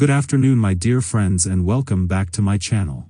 Good afternoon my dear friends and welcome back to my channel.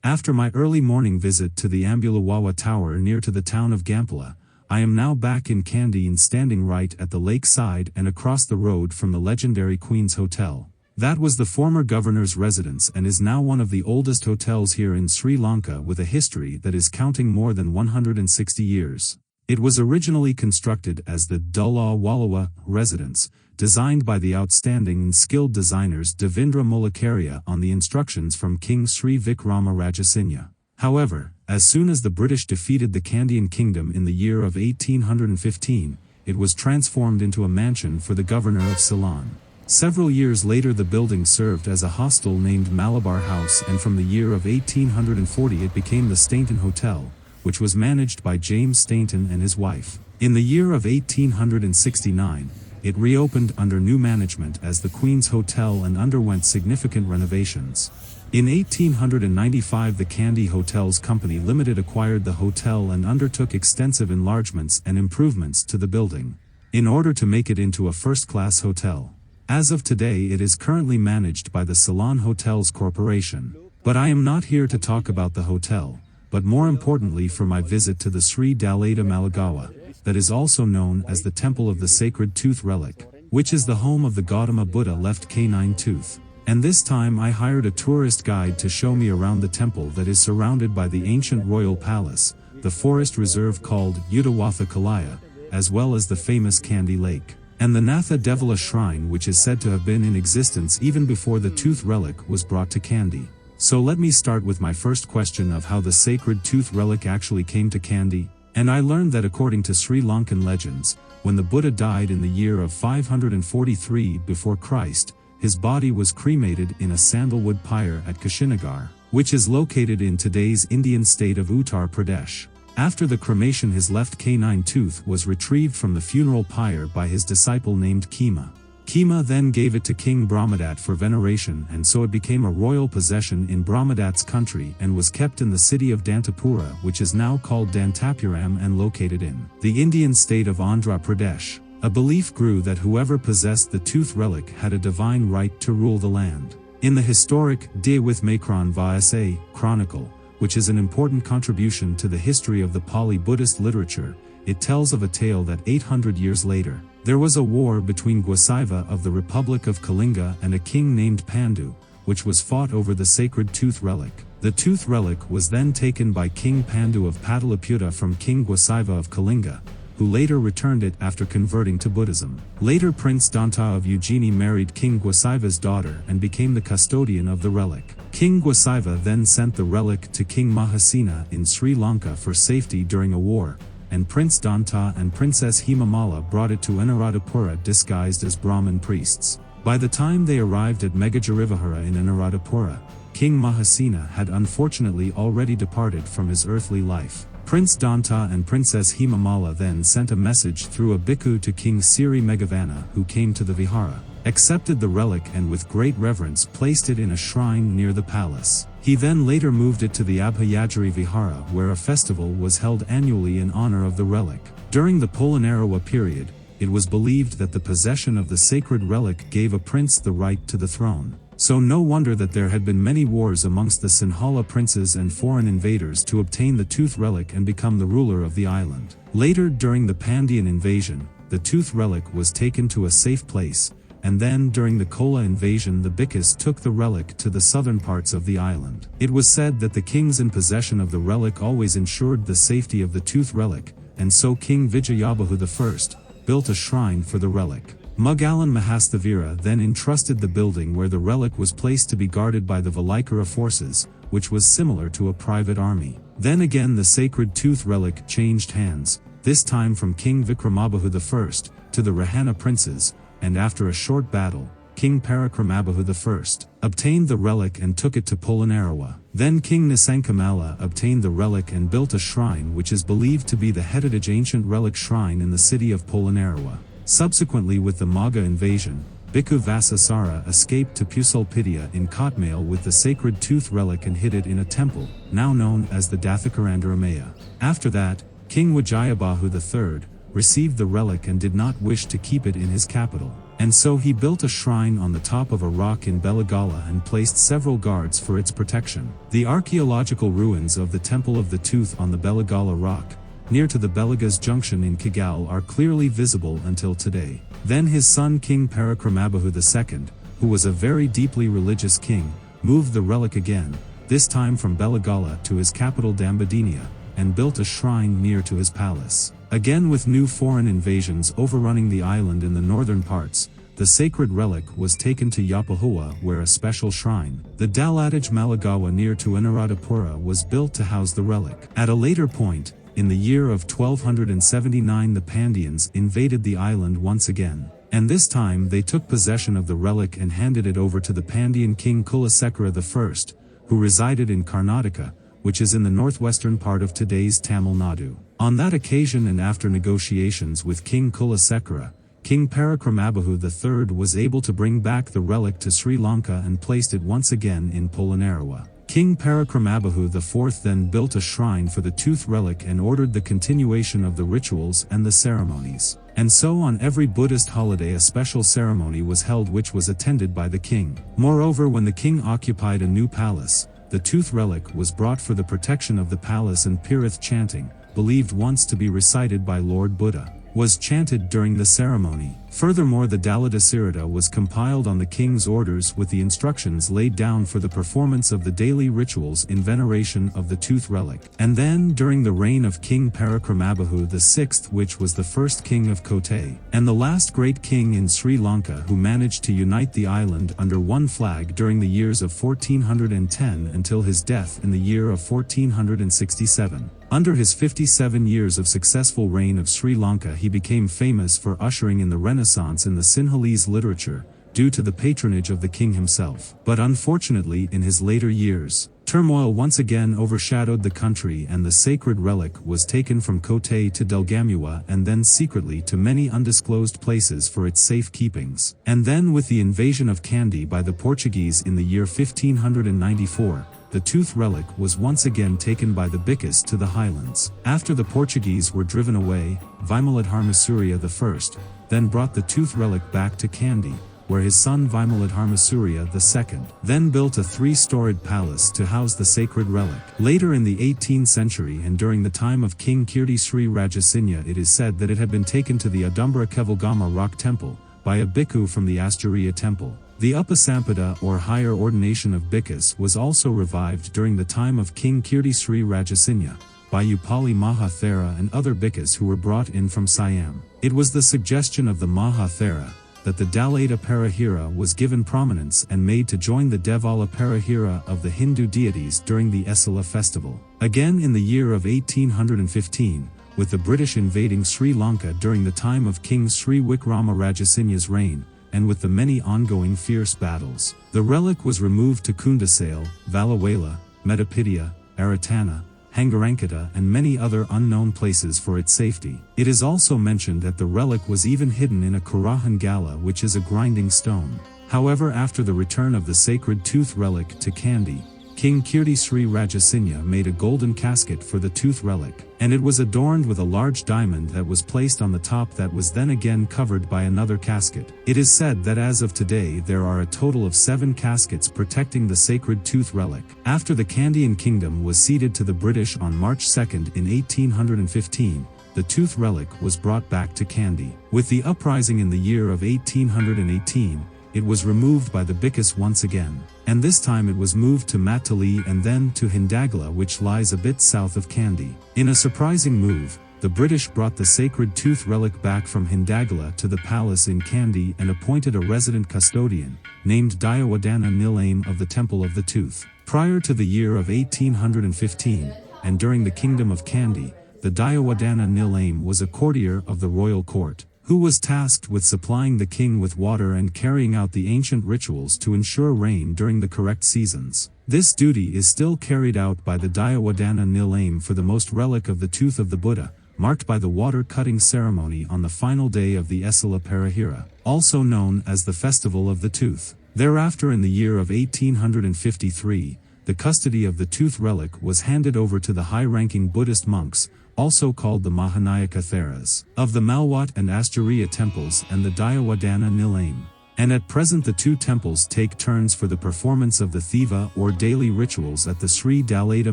After my early morning visit to the Ambulawawa Tower near to the town of Gampala, I am now back in Kandy and standing right at the Lakeside and across the road from the legendary Queen's Hotel. That was the former governor's residence and is now one of the oldest hotels here in Sri Lanka with a history that is counting more than 160 years. It was originally constructed as the Diyawadana residence, designed by the outstanding and skilled designers Devendra Mulakaria on the instructions from King Sri Vikrama Rajasinya. However, as soon as the British defeated the Kandyan kingdom in the year of 1815, it was transformed into a mansion for the governor of Ceylon. Several years later the building served as a hostel named Malabar House, and from the year of 1840 it became the Stainton Hotel, which was managed by James Stainton and his wife. In the year of 1869, it reopened under new management as the Queen's Hotel and underwent significant renovations. In 1895 the Kandy Hotels Company Limited acquired the hotel and undertook extensive enlargements and improvements to the building, in order to make it into a first-class hotel. As of today it is currently managed by the Ceylon Hotels Corporation. But I am not here to talk about the hotel, but more importantly for my visit to the Sri Dalada Maligawa, that is also known as the Temple of the Sacred Tooth Relic, which is the home of the Gautama Buddha left canine tooth. And this time I hired a tourist guide to show me around the temple that is surrounded by the ancient royal palace, the forest reserve called Udawatha Kalaya, as well as the famous Kandy Lake, and the Natha Devala Shrine, which is said to have been in existence even before the tooth relic was brought to Kandy. So let me start with my first question of how the Sacred Tooth Relic actually came to Kandy. And I learned that according to Sri Lankan legends, when the Buddha died in the year of 543 before Christ, his body was cremated in a Sandalwood Pyre at Kushinagar, which is located in today's Indian state of Uttar Pradesh. After the cremation his left canine tooth was retrieved from the funeral pyre by his disciple named Kema. Kema then gave it to King Brahmadat for veneration, and so it became a royal possession in Brahmadat's country and was kept in the city of Dantapura, which is now called Dantapuram and located in the Indian state of Andhra Pradesh. A belief grew that whoever possessed the tooth relic had a divine right to rule the land. In the historic Diyawadana Nilame chronicle, which is an important contribution to the history of the Pali Buddhist literature, it tells of a tale that 800 years later, there was a war between Gwasaiva of the Republic of Kalinga and a king named Pandu, which was fought over the sacred tooth relic. The tooth relic was then taken by King Pandu of Pattirippuwa from King Gwasaiva of Kalinga, who later returned it after converting to Buddhism. Later Prince Danta of Ujjaini married King Gwasaiva's daughter and became the custodian of the relic. King Gwasaiva then sent the relic to King Mahasena in Sri Lanka for safety during a war, and Prince Danta and Princess Hemamala brought it to Anuradhapura disguised as Brahman priests. By the time they arrived at Megajarivahara in Anuradhapura, King Mahasena had unfortunately already departed from his earthly life. Prince Danta and Princess Hemamala then sent a message through a bhikkhu to King Siri Megavana, who came to the vihara, accepted the relic and with great reverence placed it in a shrine near the palace. He then later moved it to the Abhayagiri Vihara, where a festival was held annually in honor of the relic. During the Polonnaruwa period, it was believed that the possession of the sacred relic gave a prince the right to the throne. So no wonder that there had been many wars amongst the Sinhala princes and foreign invaders to obtain the tooth relic and become the ruler of the island. Later during the Pandyan invasion, the tooth relic was taken to a safe place, and then during the Chola invasion the Bhikkhus took the relic to the southern parts of the island. It was said that the kings in possession of the relic always ensured the safety of the tooth relic, and so King Vijayabhu I built a shrine for the relic. Mugalan Mahastavira then entrusted the building where the relic was placed to be guarded by the Valaikara forces, which was similar to a private army. Then again the sacred tooth relic changed hands, this time from King Vikramabhu I to the Rahana princes, and after a short battle, King Parakramabahu I obtained the relic and took it to Polonnaruwa. Then King Nisankamala obtained the relic and built a shrine which is believed to be the heritage ancient relic shrine in the city of Polonnaruwa. Subsequently with the Maga invasion, Bhikkhu Vasasara escaped to Pusulpitiya in Kotmail with the sacred tooth relic and hid it in a temple, now known as the Dathakarandaramaya. After that, King Vijayabahu III received the relic and did not wish to keep it in his capital. and so he built a shrine on the top of a rock in Belagala and placed several guards for its protection. The archaeological ruins of the Temple of the Tooth on the Belagala rock, near to the Belagas Junction in Kigal, are clearly visible until today. Then his son King Parakramabahu II, who was a very deeply religious king, moved the relic again, this time from Belagala to his capital Dambadenia, and built a shrine near to his palace. Again, with new foreign invasions overrunning the island in the northern parts, the sacred relic was taken to Yapahua, where a special shrine, the Dalada Maligawa near to Anuradhapura, was built to house the relic. At a later point, in the year of 1279, the Pandyaans invaded the island once again, and this time they took possession of the relic and handed it over to the Pandyan king Kulasekara I, who resided in Karnataka, which is in the northwestern part of today's Tamil Nadu. On that occasion, and after negotiations with King Kulasekara, King Parakramabahu III was able to bring back the relic to Sri Lanka and placed it once again in Polonnaruwa. King Parakramabahu IV then built a shrine for the tooth relic and ordered the continuation of the rituals and the ceremonies. And so on every Buddhist holiday a special ceremony was held which was attended by the king. Moreover, when the king occupied a new palace, the tooth relic was brought for the protection of the palace, and Pirith chanting, believed once to be recited by Lord Buddha, was chanted during the ceremony. Furthermore, the Dalada Sirita was compiled on the king's orders with the instructions laid down for the performance of the daily rituals in veneration of the tooth relic. And then, during the reign of King Parakramabahu VI, which was the first king of Kotte, and the last great king in Sri Lanka who managed to unite the island under one flag during the years of 1410 until his death in the year of 1467. Under his 57 years of successful reign of Sri Lanka, he became famous for ushering in the Renaissance in the Sinhalese literature, due to the patronage of the king himself. But unfortunately, in his later years, turmoil once again overshadowed the country, and the sacred relic was taken from Kotte to Delgamuwa and then secretly to many undisclosed places for its safe keepings. And then, with the invasion of Kandy by the Portuguese in the year 1594, the tooth relic was once again taken by the Bhikkis to the highlands. After the Portuguese were driven away, Vimaladharmasuriya I then brought the tooth relic back to Kandy, where his son Vimaladharmasuriya II then built a 3-storied palace to house the sacred relic. Later in the 18th century and during the time of King Kirti Sri Rajasinya, it is said that it had been taken to the Udumbara Kevalgama rock temple by a bhikkhu from the Astaria temple. The Upasampada or higher ordination of bhikkhus was also revived during the time of King Kirti Sri Rajasinya by Upali Mahathera and other bhikkhus who were brought in from Siam. It was the suggestion of the Mahathera that the Dalada Parahira was given prominence and made to join the Devala Parahira of the Hindu deities during the Esala festival. Again in the year of 1815, with the British invading Sri Lanka during the time of King Sri Wikrama Rajasinya's reign, and with the many ongoing fierce battles, the relic was removed to Kundasale, Valawela, Metapidia, Aratana, Hangarankata and many other unknown places for its safety. It is also mentioned that the relic was even hidden in a Kurahan Gala, which is a grinding stone. However, after the return of the sacred tooth relic to Kandy, King Kirti Sri Rajasinya made a golden casket for the tooth relic, and it was adorned with a large diamond that was placed on the top that was then again covered by another casket. It is said that as of today there are a total of 7 caskets protecting the sacred tooth relic. After the Kandyan kingdom was ceded to the British on March 2nd in 1815, the tooth relic was brought back to Kandy. With the uprising in the year of 1818, it was removed by the Bhikkis once again, and this time it was moved to Matali and then to Hindagla, which lies a bit south of Kandy. In a surprising move, the British brought the sacred tooth relic back from Hindagla to the palace in Kandy and appointed a resident custodian, named Diyawadana Nilame of the Temple of the Tooth. Prior to the year of 1815, and during the Kingdom of Kandy, the Diyawadana Nilame was a courtier of the royal court, who was tasked with supplying the king with water and carrying out the ancient rituals to ensure rain during the correct seasons. This duty is still carried out by the Diyawadana Nilame for the most relic of the tooth of the Buddha, marked by the water-cutting ceremony on the final day of the Esala Parahira, also known as the Festival of the Tooth. Thereafter, in the year of 1853, the custody of the tooth relic was handed over to the high-ranking Buddhist monks, also called the Mahanayaka Theras, of the Malwat and Asteria temples and the Diyawadana Nilame. And at present the two temples take turns for the performance of the Thiva or daily rituals at the Sri Dalada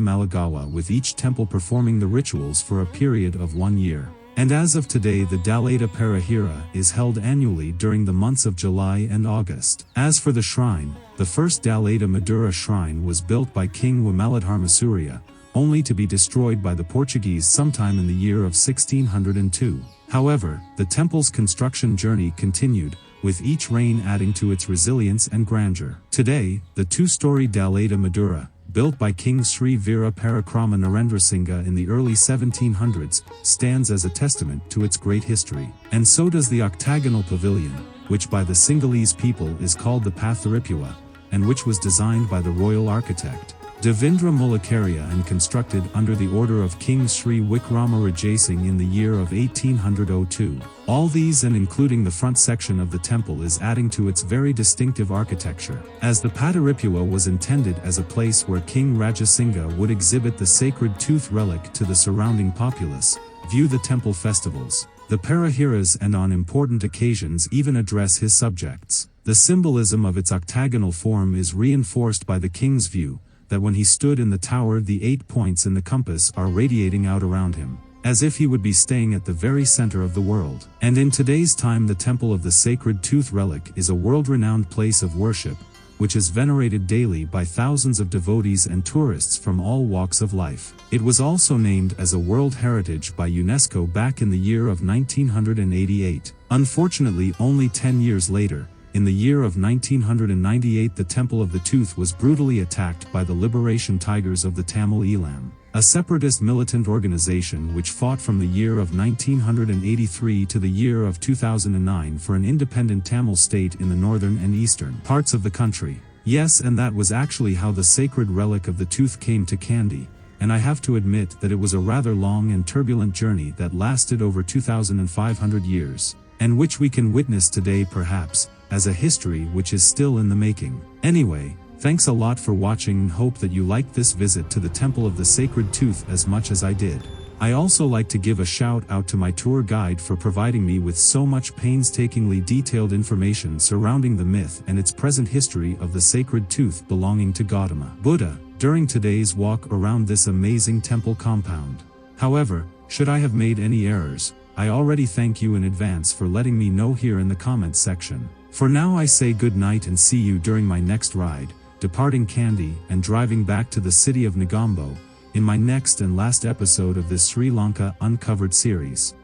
Maligawa, with each temple performing the rituals for a period of 1 year. And as of today the Dalada Parahira is held annually during the months of July and August. As for the shrine, the first Dalada Madura shrine was built by King Wamaladharmasuriya, only to be destroyed by the Portuguese sometime in the year of 1602. However, the temple's construction journey continued, with each reign adding to its resilience and grandeur. Today, the two-story Dalada Madura, built by King Sri Veera Parakrama Narendrasingha in the early 1700s, stands as a testament to its great history. And so does the Octagonal Pavilion, which by the Sinhalese people is called the Pattirippuwa, and which was designed by the royal architect Devendra Mulakaria and constructed under the order of King Sri Wikrama Rajasingh in the year of 1802. All these and including the front section of the temple is adding to its very distinctive architecture, as the Pattirippuwa was intended as a place where King Rajasingha would exhibit the Sacred Tooth Relic to the surrounding populace, view the temple festivals, the Parahiras, and on important occasions even address his subjects. The symbolism of its octagonal form is reinforced by the king's view, that when he stood in the tower the 8 points in the compass are radiating out around him, as if he would be staying at the very center of the world. And in today's time the Temple of the Sacred Tooth Relic is a world-renowned place of worship, which is venerated daily by thousands of devotees and tourists from all walks of life. It was also named as a World Heritage by UNESCO back in the year of 1988. Unfortunately, only 10 years later, in the year of 1998, the Temple of the Tooth was brutally attacked by the Liberation Tigers of the Tamil Elam, a separatist militant organization which fought from the year of 1983 to the year of 2009 for an independent Tamil state in the northern and eastern parts of the country. Yes, and that was actually how the sacred relic of the tooth came to Kandy, and I have to admit that it was a rather long and turbulent journey that lasted over 2,500 years, and which we can witness today perhaps as a history which is still in the making. Anyway, thanks a lot for watching and hope that you liked this visit to the Temple of the Sacred Tooth as much as I did. I also like to give a shout out to my tour guide for providing me with so much painstakingly detailed information surrounding the myth and its present history of the sacred tooth belonging to Gautama Buddha during today's walk around this amazing temple compound. However, should I have made any errors, I already thank you in advance for letting me know here in the comments section. For now I say good night and see you during my next ride, departing Kandy and driving back to the city of Negombo, in my next and last episode of this Sri Lanka Uncovered series.